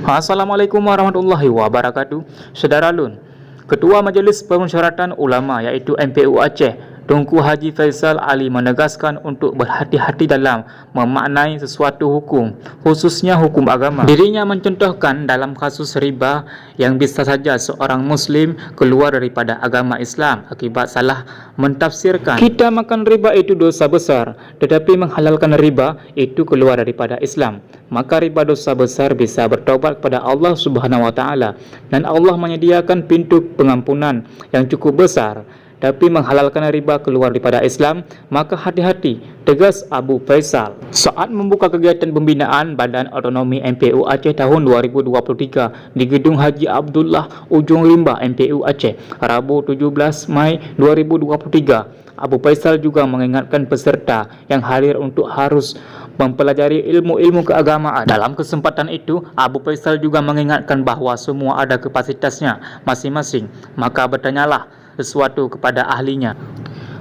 Assalamualaikum warahmatullahi wabarakatuh. Saudara Lun, Ketua Majlis Permusyawaratan Ulama iaitu MPU Aceh, Tunku Haji Faisal Ali menegaskan untuk berhati-hati dalam memaknai sesuatu hukum, khususnya hukum agama. Dirinya mencontohkan dalam kasus riba yang bisa saja seorang Muslim keluar daripada agama Islam akibat salah mentafsirkan. Kita makan riba itu dosa besar, tetapi menghalalkan riba itu keluar daripada Islam. Maka riba dosa besar bisa bertaubat kepada Allah Subhanahu wa taala, dan Allah menyediakan pintu pengampunan yang cukup besar. Tapi menghalalkan riba keluar daripada Islam, maka hati-hati, tegas Abu Faisal saat membuka kegiatan pembinaan Badan Otonomi MPU Aceh tahun 2023 di Gedung Haji Abdullah Ujung Rimba MPU Aceh, Rabu 17 Mei 2023. Abu Faisal juga mengingatkan peserta yang hadir untuk harus mempelajari ilmu-ilmu keagamaan. Dalam kesempatan itu, Abu Faisal juga mengingatkan bahawa semua ada kapasitasnya masing-masing, maka bertanyalah sesuatu kepada ahlinya.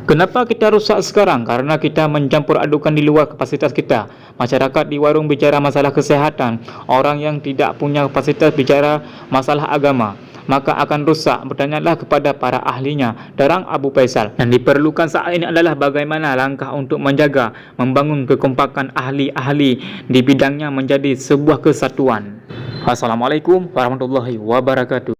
Kenapa kita rusak sekarang? Karena kita mencampur adukan di luar kapasitas kita. Masyarakat di warung bicara masalah kesehatan, orang yang tidak punya kapasitas bicara masalah agama, maka akan rusak. Bertanyalah kepada para ahlinya, terang Abu Faisal. Dan diperlukan saat ini adalah bagaimana langkah untuk menjaga, membangun kekompakan ahli-ahli di bidangnya menjadi sebuah kesatuan. Assalamualaikum warahmatullahi wabarakatuh.